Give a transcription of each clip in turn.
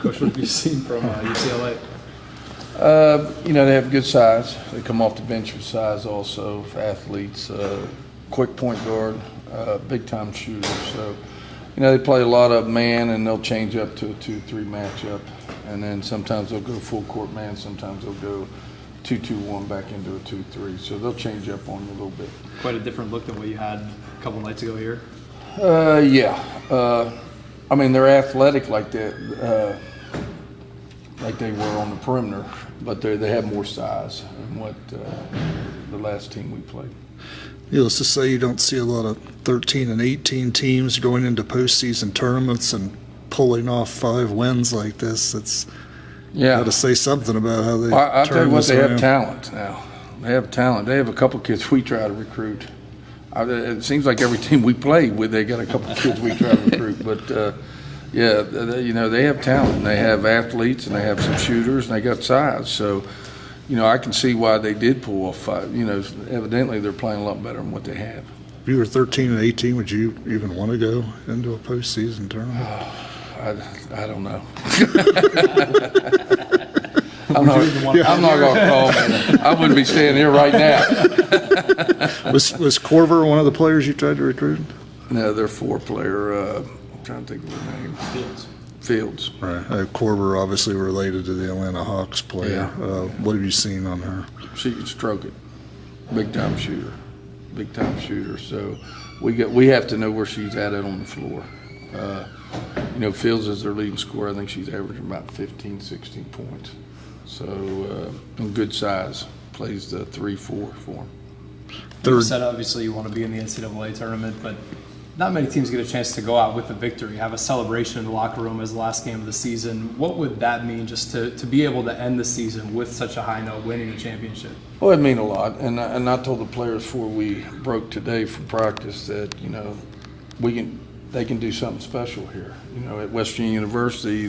Coach, what have you seen from UCLA? They have good size. They come off the bench with size also for athletes. Quick point guard, big-time shooter. So, they play a lot of man, and they'll change up to a 2-3 matchup. And then sometimes they'll go full-court man. Sometimes they'll go 2-2-1 back into a 2-3. So they'll change up on you a little bit. Quite a different look than what you had a couple nights ago here. Yeah. They're athletic like that. Like they were on the perimeter, but they have more size than what the last team we played. Needless to say, you don't see a lot of 13 and 18 teams going into postseason tournaments and pulling off 5 wins like this. It's got to say something about how they. I'll tell you what, they around. have talent now. They have talent. They have a couple kids we try to recruit. It seems like every team we play with, they got a couple kids we try to recruit, but. They have talent, and they have athletes, and they have some shooters, and they got size. So, I can see why they did pull off 5. Evidently they're playing a lot better than what they have. If you were 13 and 18, would you even want to go into a postseason tournament? I don't know. I'm not going to call, man. I wouldn't be standing here right now. Was Corver one of the players you tried to recruit? No, they're 4-player. Trying to think of her name. Fields. Right. Corver obviously related to the Atlanta Hawks player. Yeah. What have you seen on her? She can stroke it. Big time shooter. So we have to know where she's at on the floor. Fields is their leading scorer. I think she's averaging about 15, 16 points. So in good size. Plays the 3-4 for them. You said obviously you want to be in the NCAA tournament, but not many teams get a chance to go out with a victory, have a celebration in the locker room as the last game of the season. What would that mean just to be able to end the season with such a high note, winning a championship? Well, it mean a lot. And I told the players before we broke today for practice that, they can do something special here. At Western University,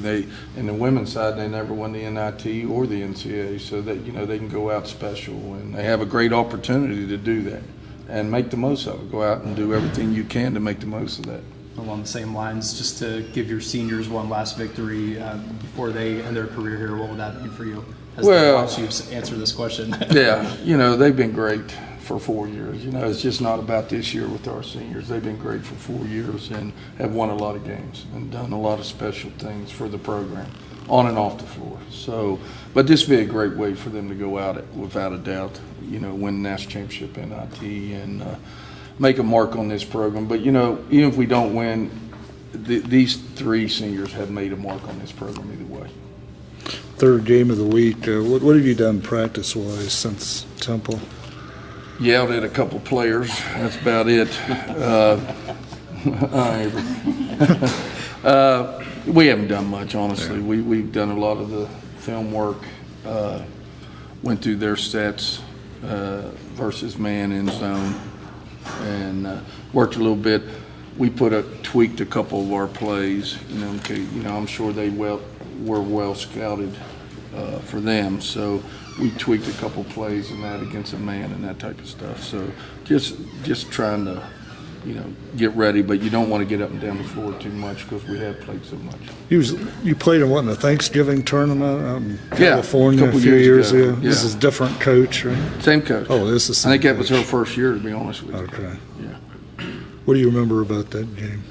in the women's side, they never won the NIT or the NCAA, so that, they can go out special. And they have a great opportunity to do that. And make the most of it. Go out and do everything you can to make the most of that. Along the same lines, just to give your seniors one last victory before they end their career here, what would that mean for you? As they watch you answer this question. They've been great for 4 years. It's just not about this year with our seniors. They've been great for 4 years and have won a lot of games and done a lot of special things for the program on and off the floor. So, but this would be a great way for them to go out without a doubt, win the national championship NIT and make a mark on this program. But, even if we don't win, these 3 seniors have made a mark on this program either way. Third game of the week. What have you done practice-wise since Temple? Yelled at a couple players. That's about it. We haven't done much, honestly. Yeah. We've done a lot of the film work, went through their sets versus man in zone, and worked a little bit. We tweaked a couple of our plays. I'm sure they were well scouted for them. So we tweaked a couple plays in that against a man and that type of stuff. So just trying to, get ready, but you don't want to get up and down the floor too much because we have played so much. You played in the Thanksgiving tournament out in California a few years ago. Yeah. This is a different coach, right? Same coach. Oh, this is. I think that was her first year, to be honest with you. Okay. Yeah. What do you remember about that game?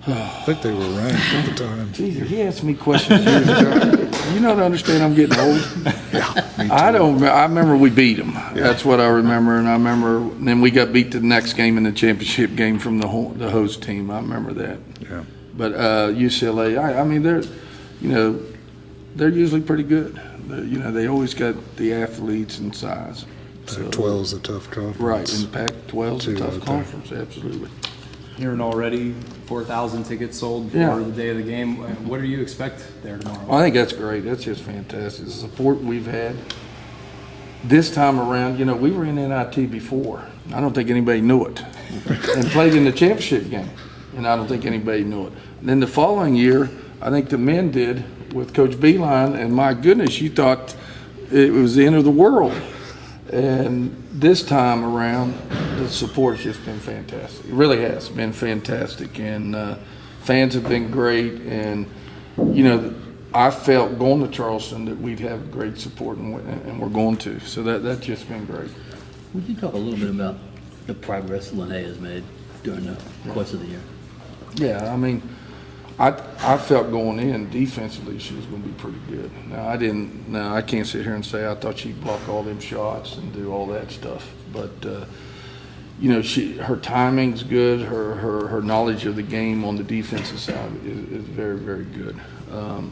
I think they were ranked at the time. Jesus, he asked me questions years ago. You don't understand I'm getting old. Yeah, me too. I remember we beat them. Yeah. That's what I remember. And I remember then we got beat the next game in the championship game from the host team. I remember that. Yeah. But UCLA, they're usually pretty good. They always got the athletes and size. Pac-12 is a tough conference. Right, and Pac-12 is a tough conference, absolutely. Hearing already 4,000 tickets sold for the day of the game. What do you expect there tomorrow? I think that's great. That's just fantastic. The support we've had this time around, we were in NIT before. I don't think anybody knew it. And played in the championship game, and I don't think anybody knew it. And then the following year, I think the men did with Coach Beeline, and my goodness, you thought it was the end of the world. And this time around, the support has just been fantastic. It really has been fantastic, and fans have been great. And you know, I felt going to Charleston that we'd have great support, and we're going to. So that's just been great. Would you talk a little bit about the progress Lene has made during the course of the year? Yeah, I mean, I felt going in defensively she was going to be pretty good. Now I can't sit here and say I thought she'd block all them shots and do all that stuff, but you know, her timing's good. Her knowledge of the game on the defensive side is very, very good.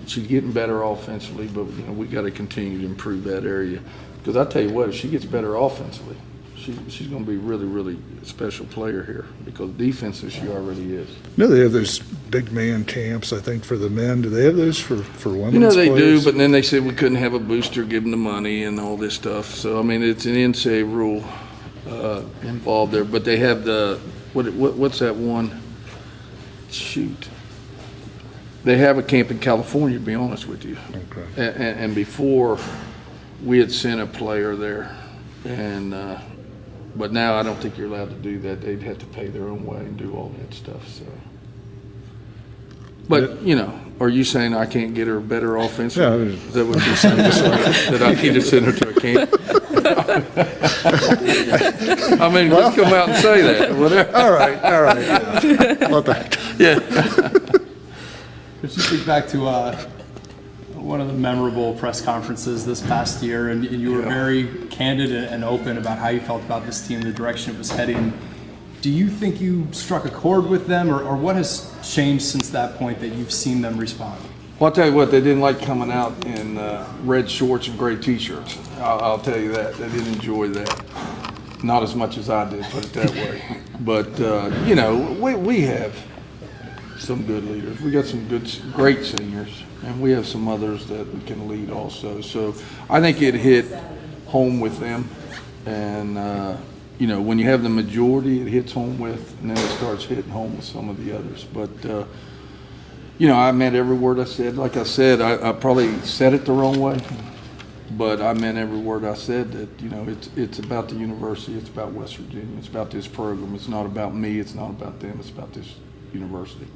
She's getting better offensively, but you know, we got to continue to improve that area. Because I tell you what, if she gets better offensively, she's going to be really, really a special player here. Because defensive, she already is. You know, they have those big man camps, I think, for the men. Do they have those for women's? You know, they players? do, but then they said we couldn't have a booster, give them the money and all this stuff. So, I mean, it's an NCAA rule involved there. But they have what's that one? Shoot. They have a camp in California, to be honest with you. Okay. And before, we had sent a player there. But now I don't think you're allowed to do that. They'd have to pay their own way and do all that stuff. So, but you know, are you saying I can't get her better offense? Yeah, Is that what you're saying? That I need to send her to a camp? I mean, just come out and say that. Whatever. All right. Yeah. Let that. Yeah. Could you think back to one of the memorable press conferences this past year, and you were very candid and open about how you felt about this team, the direction it was heading. Do you think you struck a chord with them, or what has changed since that point that you've seen them respond? Well, I'll tell you what, they didn't like coming out in red shorts and gray T-shirts. I'll tell you that. They didn't enjoy that. Not as much as I did, put it that way. But, you know, we have some good leaders. We got some great seniors, and we have some others that we can lead also. So I think it hit home with them. And, you know, when you have the majority, it hits home with, and then it starts hitting home with some of the others. But, you know, I meant every word I said. Like I said, I probably said it the wrong way, but I meant every word I said. That, you know, it's about the university. It's about West Virginia. It's about this program. It's not about me. It's not about them. It's about this university.